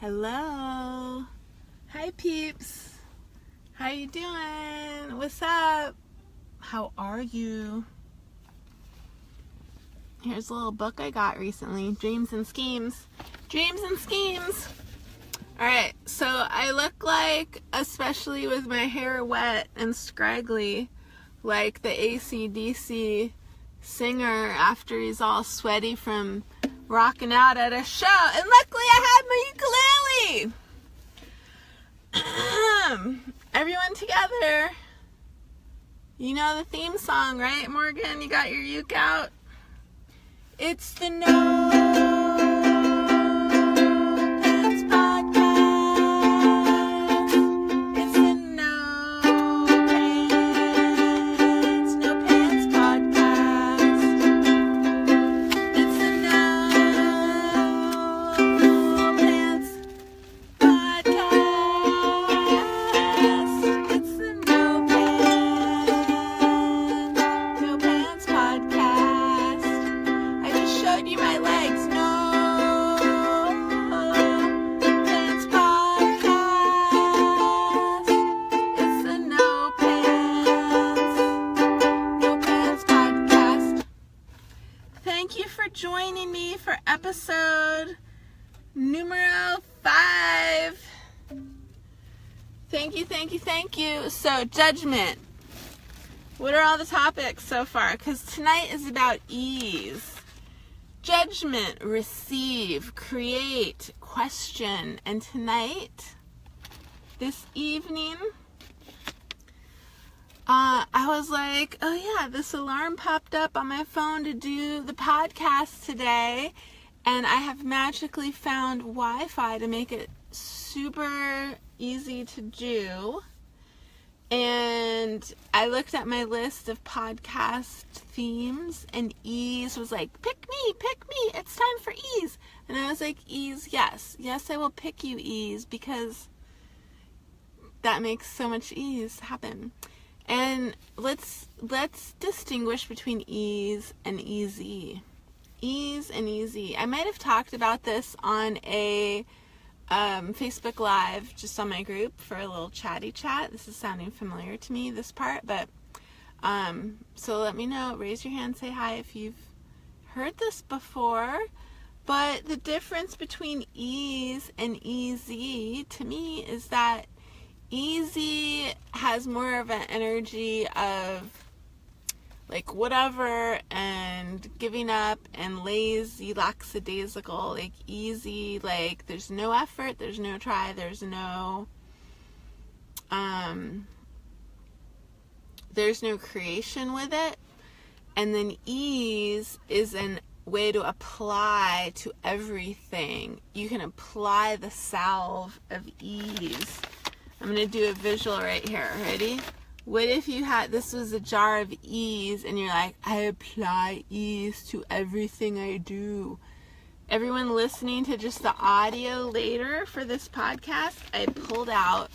Hello. Hi peeps. How you doing? What's up? How are you? Here's a little book I got recently. Dreams and Schemes. Dreams and Schemes. Alright, so I look like, especially with my hair wet and scraggly, like the AC/DC singer after he's all sweaty from rocking out at a show. And luckily I had my ukulele. Everyone together. You know the theme song, right, Morgan? You got your uke out? It's the NoPants Podcast. It's the NoPants Podcast. It's the NoPants Podcast. It's the NoPants Podcast. I just showed you my legs. NoPants Podcast. It's the NoPants Podcast. Thank you for joining me for episode numero 5. Thank you. So, judgment. What are all the topics so far? Because tonight is about ease. Judgment, receive, create, question. And tonight, this evening, I was like, oh yeah, this alarm popped up on my phone to do the podcast today. And I have magically found Wi-Fi to make it super easy to do. And I looked at my list of podcast themes, and ease was like, pick me, it's time for ease. And I was like, ease, yes, I will pick you, ease, because that makes so much ease happen. And let's distinguish between ease and easy. Ease and easy. I might have talked about this on a Facebook Live, just on my group for a little chatty chat. This is sounding familiar to me, this part, but so let me know, raise your hand, say hi if you've heard this before. But the difference between ease and easy to me is that easy has more of an energy of like whatever and giving up and lazy, lackadaisical. Like easy, like there's no effort, there's no try, there's no creation with it. And then ease is an way to apply to everything. You can apply the salve of ease. I'm going to do a visual right here. Ready? What if you had, this was a jar of ease, and you're like, I apply ease to everything I do. Everyone listening to just the audio later for this podcast, I pulled out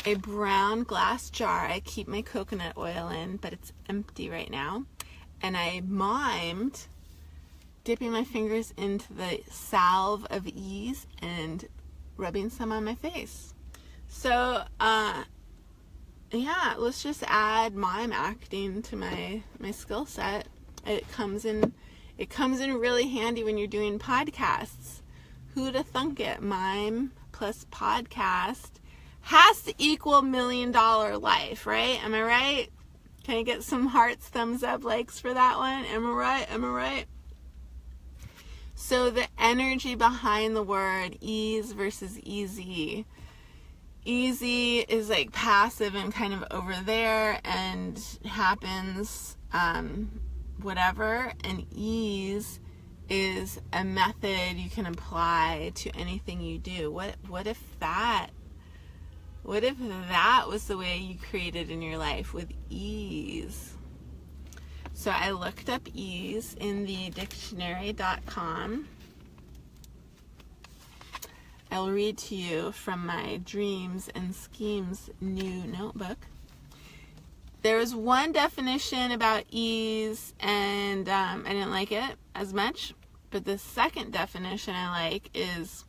a brown glass jar I keep my coconut oil in, but it's empty right now. And I mimed dipping my fingers into the salve of ease and rubbing some on my face. So, yeah, let's just add mime acting to my skill set. It comes in really handy when you're doing podcasts. Who'd have thunk it? Mime plus podcast has to equal $1 million life, right? Am I right? Can I get some hearts, thumbs up, likes for that one? Am I right? So the energy behind the word ease versus easy. Easy is like passive and kind of over there and happens whatever, and ease is a method you can apply to anything you do. What if that was the way you created in your life, with ease? So I looked up ease in the dictionary.com. I'll read to you from my Dreams and Schemes new notebook. There was one definition about ease, and I didn't like it as much. But the second definition I like is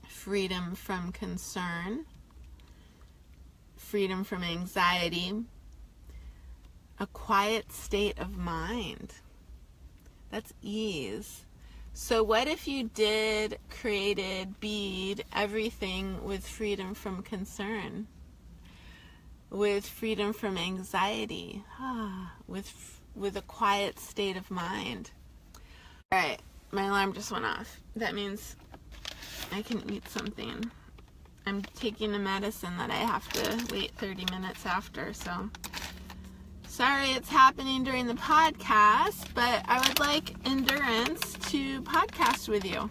freedom from concern, freedom from anxiety, a quiet state of mind. That's ease. So what if you created, bead everything with freedom from concern, with freedom from anxiety, with a quiet state of mind? All right, my alarm just went off. That means I can eat something. I'm taking a medicine that I have to wait 30 minutes after, so sorry it's happening during the podcast, but I would like endurance to podcast with you.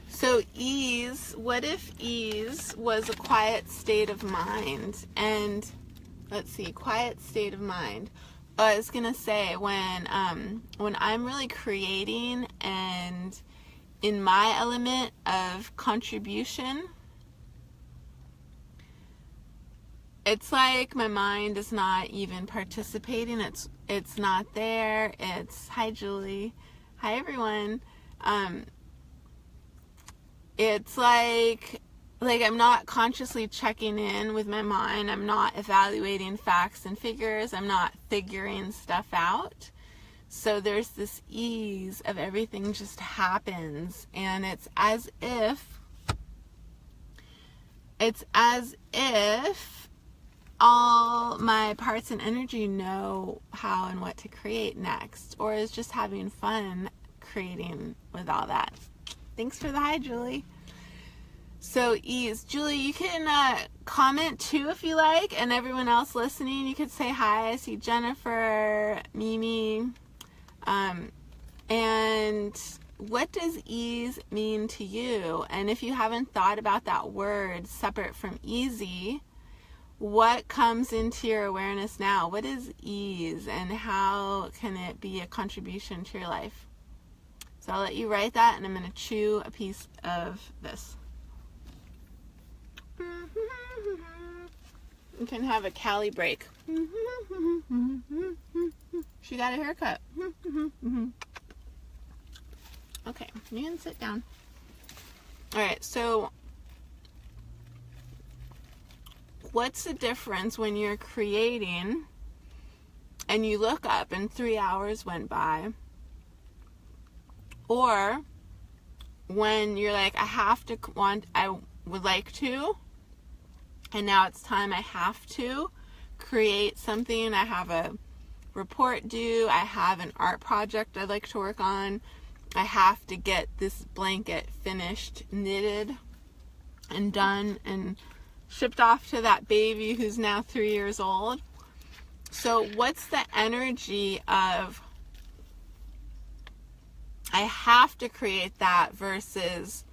So ease, what if ease was a quiet state of mind? And let's see, quiet state of mind. I was going to say when I'm really creating and in my element of contribution, it's like my mind is not even participating. It's not there. It's, hi Julie, hi everyone. It's like I'm not consciously checking in with my mind. I'm not evaluating facts and figures. I'm not figuring stuff out. So there's this ease of everything just happens, and it's as if all my parts and energy know how and what to create next, or is just having fun creating with all that. Thanks for the hi, Julie. So ease. Julie, you can comment too if you like, and everyone else listening, you could say hi. I see Jennifer, Mimi. And what does ease mean to you? And if you haven't thought about that word separate from easy, what comes into your awareness now? What is ease, and how can it be a contribution to your life? So I'll let you write that, and I'm going to chew a piece of this. You can have a Callie break. She got a haircut. Okay, you can sit down. Alright, so what's the difference when you're creating and you look up and 3 hours went by, or when you're like, I would like to, and now it's time, I have to create something. I have a report due, I have an art project I'd like to work on, I have to get this blanket finished, knitted and done and shipped off to that baby who's now 3 years old. So what's the energy of I have to create that versus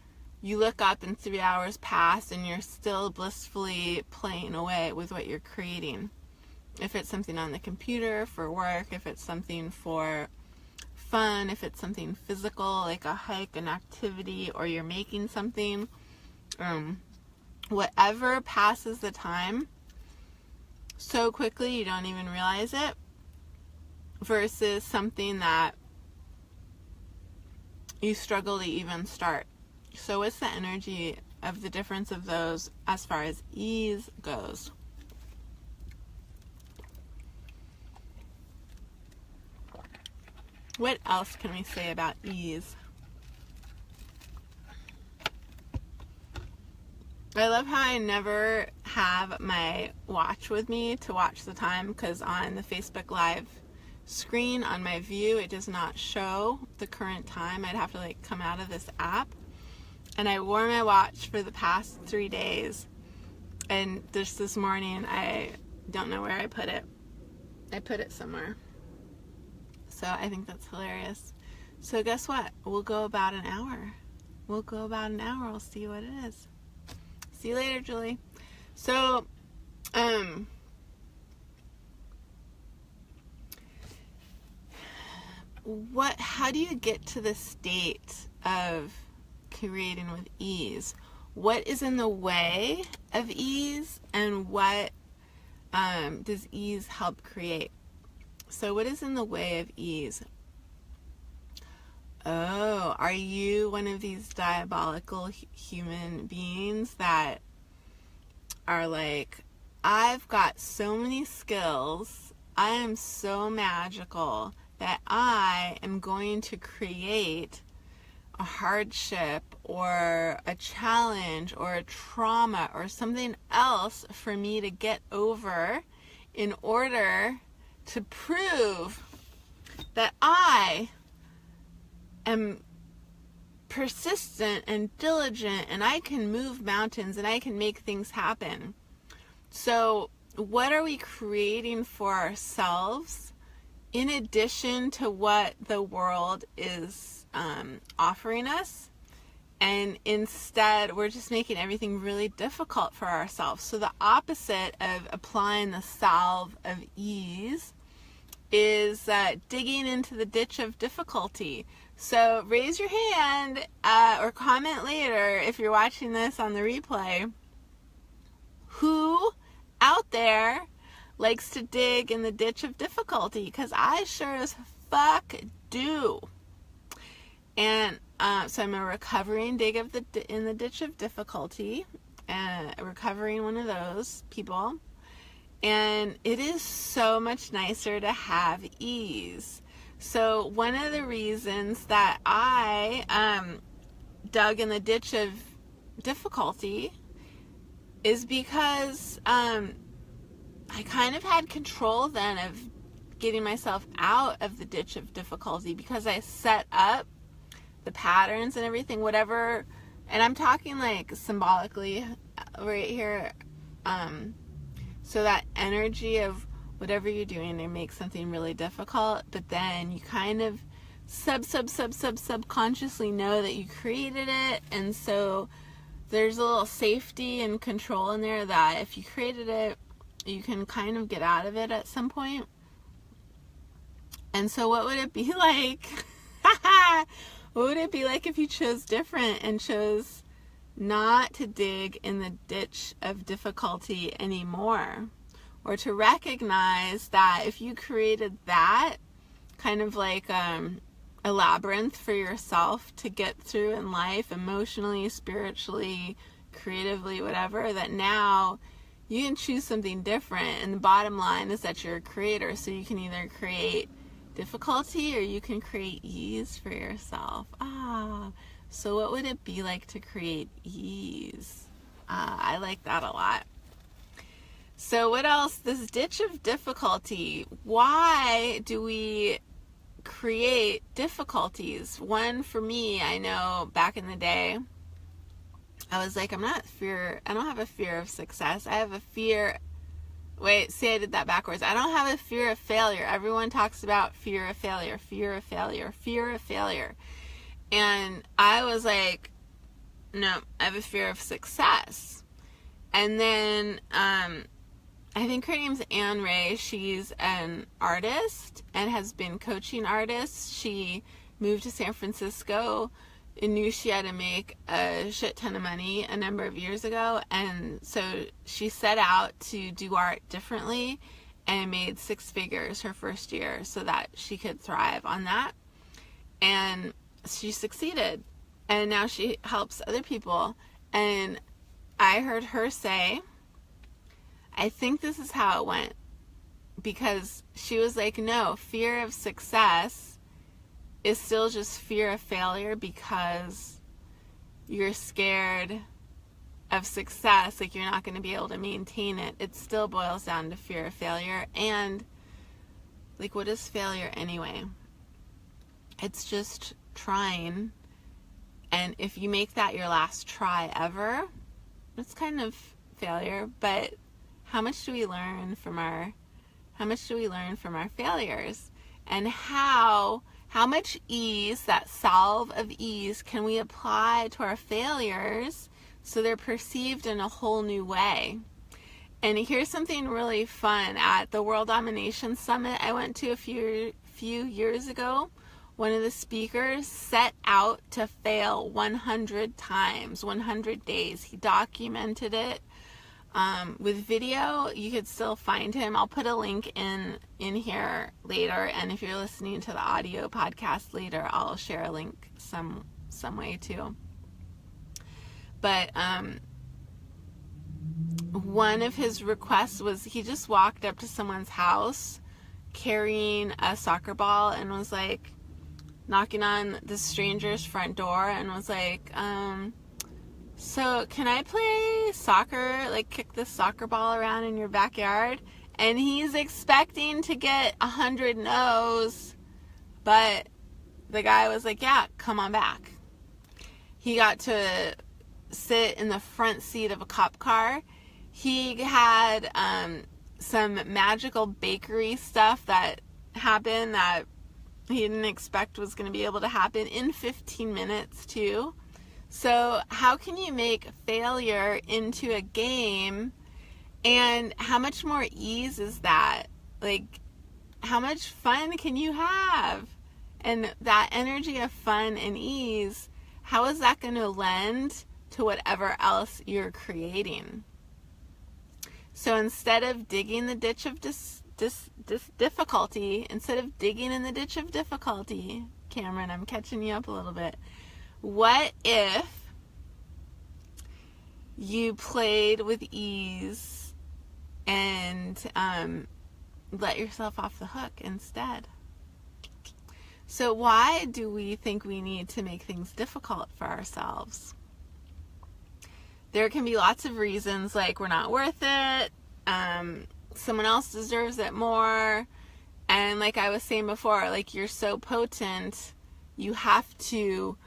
you look up and 3 hours pass and you're still blissfully playing away with what you're creating? If it's something on the computer for work, if it's something for fun, if it's something physical like a hike, an activity, or you're making something, whatever passes the time so quickly you don't even realize it, versus something that you struggle to even start. So what's the energy of the difference of those as far as ease goes? What else can we say about ease? I love how I never have my watch with me to watch the time, because on the Facebook Live screen on my view, it does not show the current time. I'd have to come out of this app. And I wore my watch for the past 3 days. And just this morning, I don't know where I put it. I put it somewhere. So I think that's hilarious. So guess what? We'll go about an hour. We'll see what it is. See you later, Julie. So, how do you get to the state of creating with ease? What is in the way of ease, and what does ease help create? So what is in the way of ease? Oh, are you one of these diabolical human beings that are like, I've got so many skills, I am so magical that I am going to create a hardship or a challenge or a trauma or something else for me to get over in order to prove that I am persistent and diligent and I can move mountains and I can make things happen. So what are we creating for ourselves in addition to what the world is offering us? And instead we're just making everything really difficult for ourselves. So the opposite of applying the salve of ease is digging into the ditch of difficulty. So raise your hand or comment later if you're watching this on the replay. Who out there likes to dig in the ditch of difficulty? Because I sure as fuck do. And so I'm a recovering dig in the ditch of difficulty, a recovering one of those people. And it is so much nicer to have ease. So one of the reasons that I dug in the ditch of difficulty is because I kind of had control then of getting myself out of the ditch of difficulty, because I set up the patterns and everything, whatever, and I'm talking like symbolically right here, so that energy of whatever you're doing to make something really difficult, but then you kind of subconsciously know that you created it, and so there's a little safety and control in there that if you created it, you can kind of get out of it at some point. And so what would it be like? What would it be like if you chose different and chose not to dig in the ditch of difficulty anymore? Or to recognize that if you created that kind of like a labyrinth for yourself to get through in life, emotionally, spiritually, creatively, whatever, that now you can choose something different. And the bottom line is that you're a creator, so you can either create difficulty or you can create ease for yourself. So what would it be like to create ease? I like that a lot. So what else? This ditch of difficulty. Why do we create difficulties? One, for me, I know back in the day, I was like, I don't have a fear of success. I have a fear. Wait, see, I did that backwards. I don't have a fear of failure. Everyone talks about fear of failure, fear of failure, fear of failure. And I was like, no, I have a fear of success. And then, I think her name's Anne Ray. She's an artist and has been coaching artists. She moved to San Francisco and knew she had to make a shit ton of money a number of years ago. And so she set out to do art differently and made 6 figures her first year so that she could thrive on that. And she succeeded. And now she helps other people. And I heard her say, I think this is how it went, because she was like, no, fear of success is still just fear of failure because you're scared of success, like you're not going to be able to maintain it. It still boils down to fear of failure. And like, what is failure anyway? It's just trying. And if you make that your last try ever, it's kind of failure. But how much do we learn from our failures? And how much ease, that salve of ease, can we apply to our failures so they're perceived in a whole new way? And here's something really fun. At the World Domination Summit I went to a few years ago, one of the speakers set out to fail 100 times, 100 days. He documented it. With video, you could still find him. I'll put a link in here later, and if you're listening to the audio podcast later, I'll share a link some way too. But one of his requests was he just walked up to someone's house carrying a soccer ball and was like knocking on the stranger's front door and was like, so can I play soccer, like kick this soccer ball around in your backyard? And he's expecting to get 100 no's, but the guy was like, yeah, come on back. He got to sit in the front seat of a cop car. He had some magical bakery stuff that happened that he didn't expect was going to be able to happen in 15 minutes too. So how can you make failure into a game, and how much more ease is that? Like, how much fun can you have? And that energy of fun and ease, how is that going to lend to whatever else you're creating? So instead of digging the ditch of difficulty, Cameron, I'm catching you up a little bit. What if you played with ease and let yourself off the hook instead? So why do we think we need to make things difficult for ourselves? There can be lots of reasons, like we're not worth it, someone else deserves it more, and like I was saying before, like you're so potent, you have to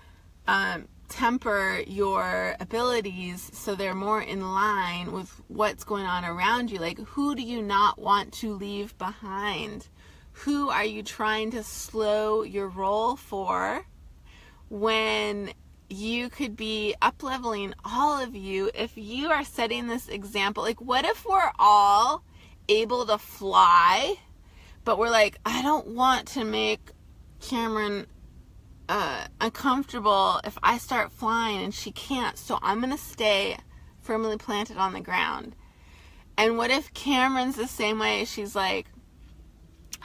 temper your abilities so they're more in line with what's going on around you. Like, who do you not want to leave behind? Who are you trying to slow your roll for when you could be up-leveling all of you if you are setting this example? Like, what if we're all able to fly, but we're like, I don't want to make Cameron uncomfortable if I start flying and she can't, so I'm going to stay firmly planted on the ground. And what if Cameron's the same way? She's like,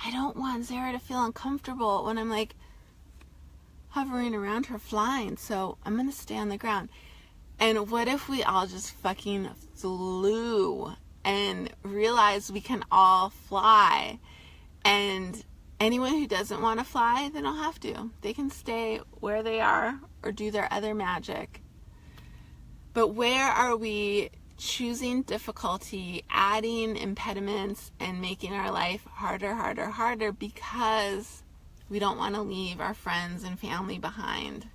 I don't want Zara to feel uncomfortable when I'm like hovering around her flying, so I'm going to stay on the ground. And what if we all just fucking flew and realized we can all fly? And anyone who doesn't want to fly, they don't have to. They can stay where they are or do their other magic. But where are we choosing difficulty, adding impediments, and making our life harder because we don't want to leave our friends and family behind?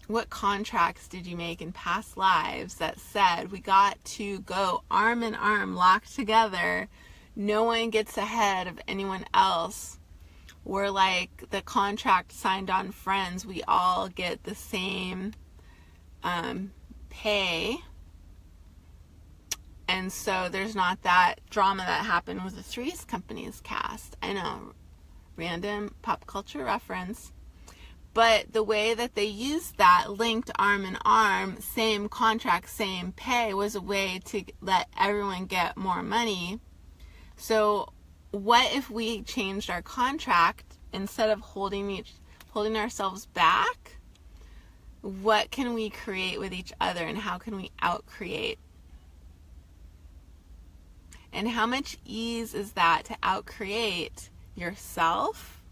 What contracts did you make in past lives that said we got to go arm in arm, locked together? No one gets ahead of anyone else. We're like the contract signed on Friends. We all get the same pay. And so there's not that drama that happened with the Three's Company's cast. I know, random pop culture reference. But the way that they used that linked arm in arm, same contract, same pay, was a way to let everyone get more money. So what if we changed our contract instead of holding ourselves back? What can we create with each other, and how can we out-create? And how much ease is that to out-create yourself,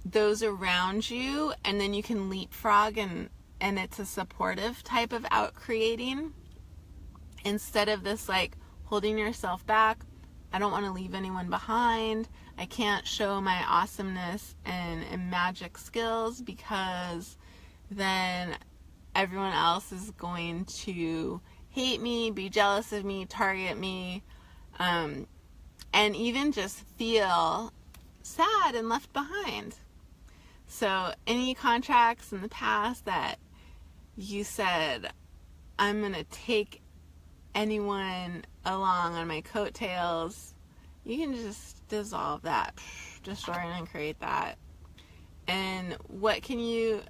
those around you, and then you can leapfrog and it's a supportive type of out-creating instead of this like holding yourself back. I don't want to leave anyone behind. I can't show my awesomeness and magic skills because then everyone else is going to hate me, be jealous of me, target me, and even just feel sad and left behind. So any contracts in the past that you said, I'm going to take anyone along on my coattails, you can just dissolve that, destroy and uncreate that. And what can you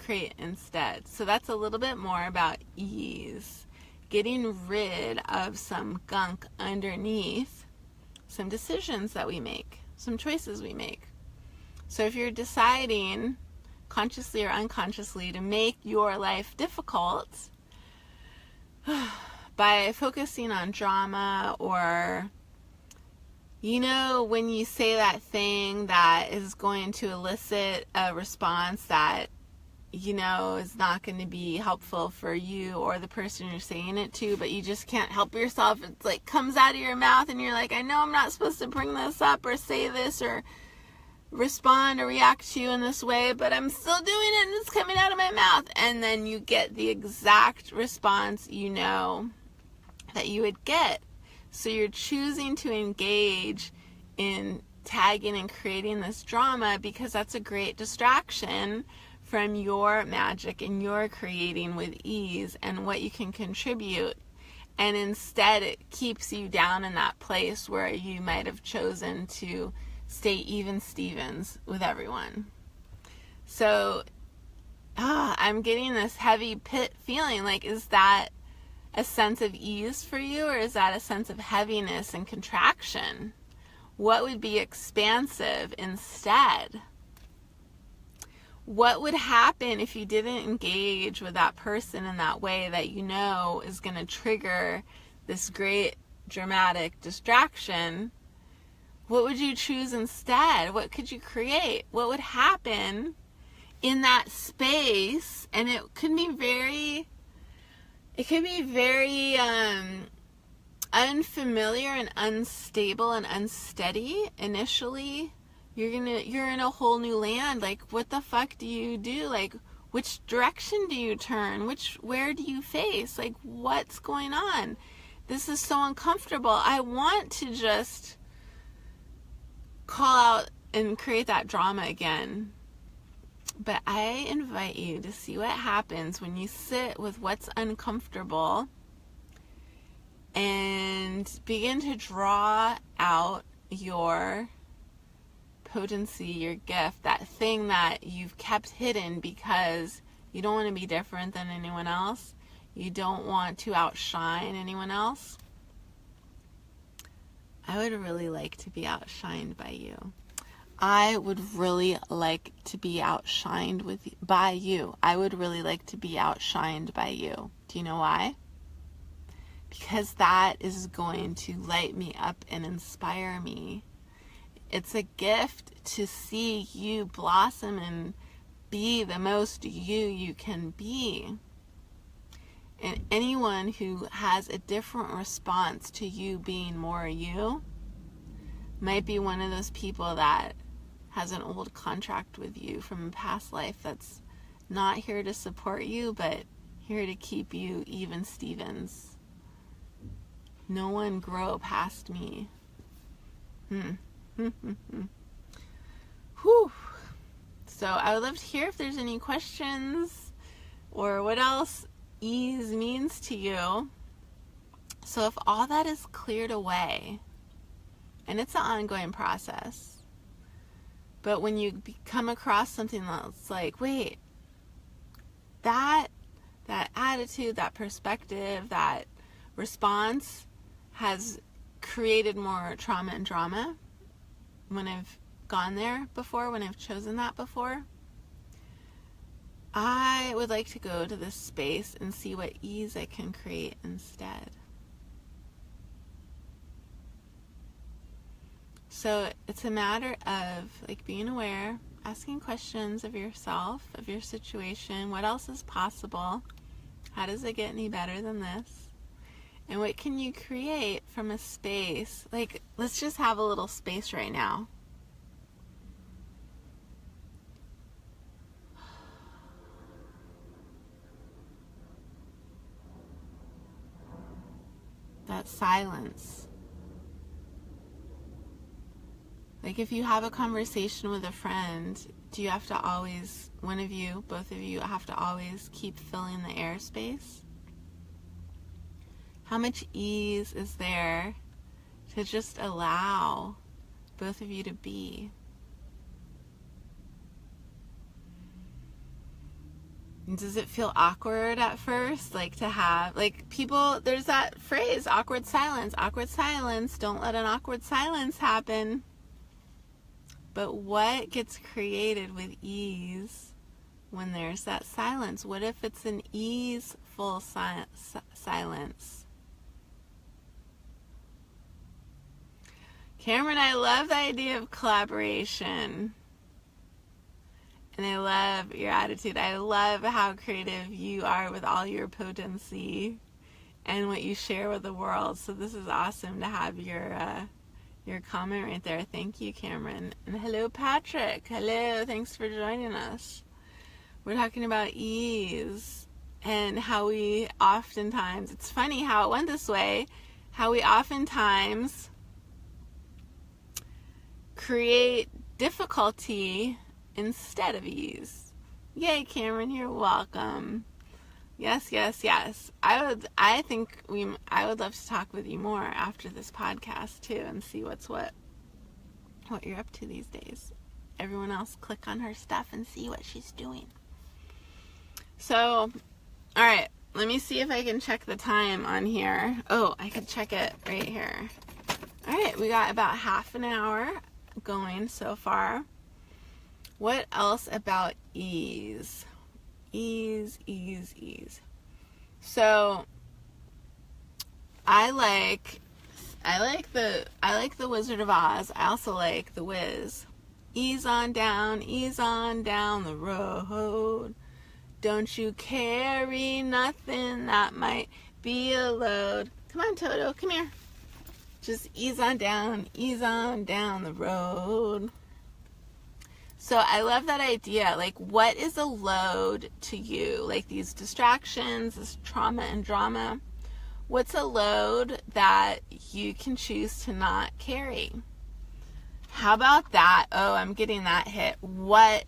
create instead. So that's a little bit more about ease. Getting rid of some gunk underneath some decisions that we make, some choices we make. So if you're deciding, consciously or unconsciously, to make your life difficult by focusing on drama, or, when you say that thing that is going to elicit a response that, is not going to be helpful for you or the person you're saying it to, but you just can't help yourself. It's like comes out of your mouth and you're like, I know I'm not supposed to bring this up or say this or respond or react to you in this way, but I'm still doing it and it's coming out of my mouth. And then you get the exact response that you would get. So you're choosing to engage in tagging and creating this drama because that's a great distraction from your magic and your creating with ease and what you can contribute. And instead it keeps you down in that place where you might have chosen to stay even Stevens with everyone. So I'm getting this heavy pit feeling. Like, is that a sense of ease for you, or is that a sense of heaviness and contraction? What would be expansive instead? What would happen if you didn't engage with that person in that way that is going to trigger this great dramatic distraction? What would you choose instead? What could you create? What would happen in that space? And it could be very unfamiliar and unstable and unsteady initially. You're in a whole new land. Like, what the fuck do you do? Like, which direction do you turn? Where do you face? Like, what's going on? This is so uncomfortable. I want to just call out and create that drama again. But I invite you to see what happens when you sit with what's uncomfortable and begin to draw out your potency, your gift, that thing that you've kept hidden because you don't want to be different than anyone else. You don't want to outshine anyone else. I would really like to be outshined by you. I would really like to be outshined by you. I would really like to be outshined by you. Do you know why? Because that is going to light me up and inspire me. It's a gift to see you blossom and be the most you can be. And anyone who has a different response to you being more you might be one of those people that has an old contract with you from a past life that's not here to support you, but here to keep you even Stevens. No one grow past me. Whew. So I would love to hear if there's any questions or what else ease means to you. So if all that is cleared away, and it's an ongoing process, but when you come across something that's like, wait, that attitude, that perspective, that response has created more trauma and drama when I've gone there before, when I've chosen that before, I would like to go to this space and see what ease I can create instead. So it's a matter of like being aware, asking questions of yourself, of your situation, what else is possible, how does it get any better than this, and what can you create from a space. Like, let's just have a little space right now. That silence. Like, if you have a conversation with a friend, do you have to always, one of you, both of you, have to always keep filling the airspace? How much ease is there to just allow both of you to be? Does it feel awkward at first? Like to have, like people, there's that phrase, awkward silence. Awkward silence. Don't let an awkward silence happen. But what gets created with ease when there's that silence? What if it's an easeful silence? Cameron, I love the idea of collaboration. And I love your attitude. I love how creative you are with all your potency and what you share with the world. So this is awesome to have your comment right there. Thank you, Cameron. And hello, Patrick. Hello. Thanks for joining us. We're talking about ease and how we oftentimes, it's funny how it went this way, how we oftentimes create difficulty instead of ease. Yay, Cameron, you're welcome. Yes, yes, yes. I would love to talk with you more after this podcast too and see what you're up to these days. Everyone else click on her stuff and see what she's doing. So, all right, let me see if I can check the time on here. Oh, I could check it right here. All right, we got about half an hour going so far. What else about ease? Ease. So I like the Wizard of Oz. I also like the Wiz. Ease on down the road. Don't you carry nothing that might be a load. Come on, Toto, come here. Just ease on down the road. So I love that idea. Like, what is a load to you? Like these distractions, this trauma and drama. What's a load that you can choose to not carry? How about that? Oh, I'm getting that hit. What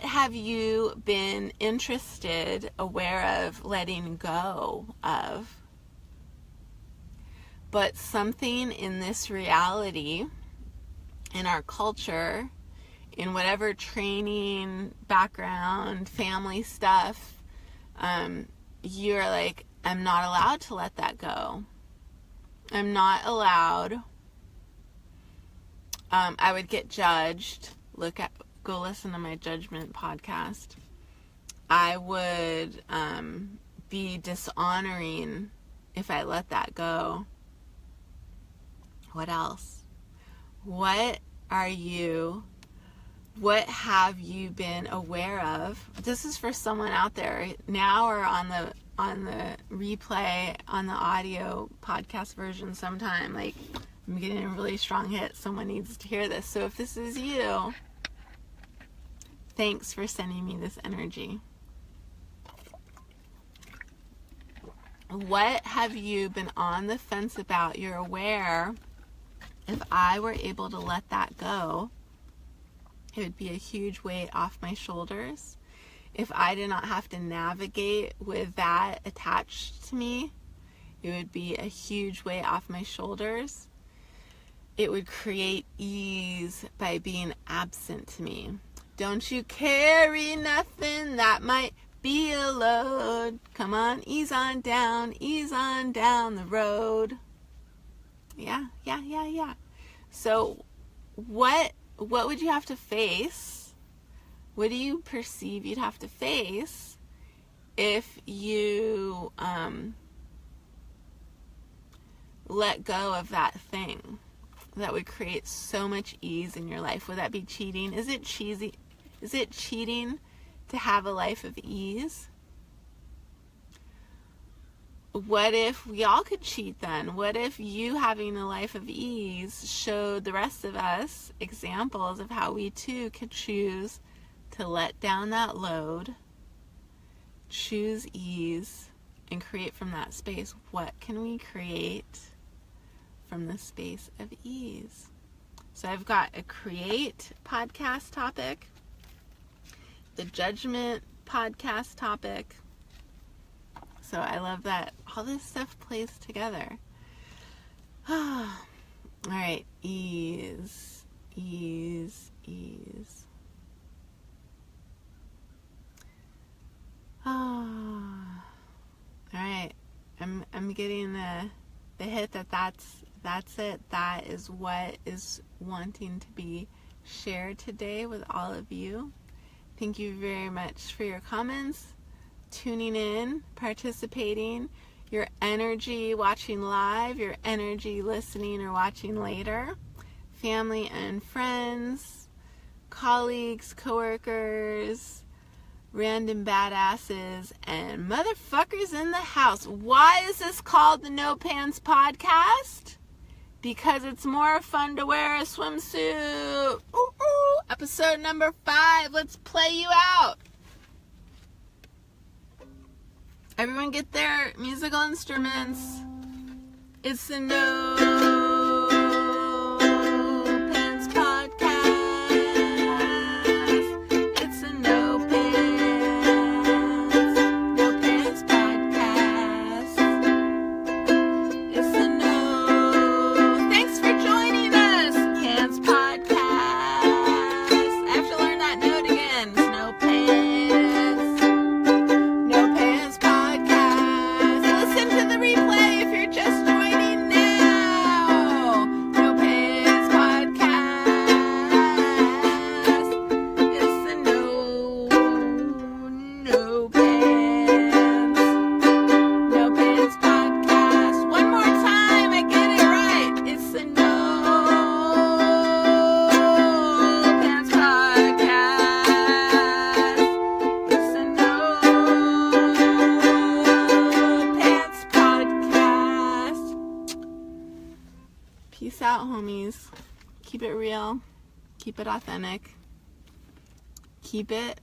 have you been interested, aware of, letting go of? But something in this reality, in our culture, in whatever training, background, family stuff, you're like, I'm not allowed to let that go. I'm not allowed. I would get judged. Go listen to my judgment podcast. I would be dishonoring if I let that go. What else? What have you been aware of? This is for someone out there now or on the replay, on the audio podcast version sometime. Like, I'm getting a really strong hit. Someone needs to hear this. So if this is you, thanks for sending me this energy. What have you been on the fence about? You're aware, if I were able to let that go, it would be a huge weight off my shoulders. If I did not have to navigate with that attached to me, it would be a huge weight off my shoulders. It would create ease by being absent to me. Don't you carry nothing that might be a load. Come on, ease on down the road. Yeah. So what would you have to face? What do you perceive you'd have to face if you let go of that thing that would create so much ease in your life? Would that be cheating? Is it cheesy? Is it cheating to have a life of ease? What if we all could cheat then? What if you having a life of ease showed the rest of us examples of how we too could choose to let down that load, choose ease, and create from that space? What can we create from the space of ease? So I've got a create podcast topic, the judgment podcast topic. So I love that all this stuff plays together. All right, ease. getting the hit that that's it. That is what is wanting to be shared today with all of you. Thank you very much for your comments, tuning in, participating, your energy watching live, your energy listening or watching later, family and friends, colleagues, coworkers, random badasses, and motherfuckers in the house. Why is this called the NoPants Podcast? Because it's more fun to wear a swimsuit. Ooh, ooh. Episode number 5. Let's play you out. Everyone get their musical instruments. It's the NoPants Podcast. It's the NoPants Podcast. It's the Thanks for joining us, Pants Podcast. I have to learn that note again. It's NoPants Podcast. Listen to the replay if you're just joining now. NoPants Podcast. It's the NoPants Podcast. One more time, I get it right. It's the NoPants Podcast. It's the NoPants Podcast. Peace out, homies. Keep it real. Keep it authentic. Keep it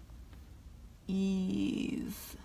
ease.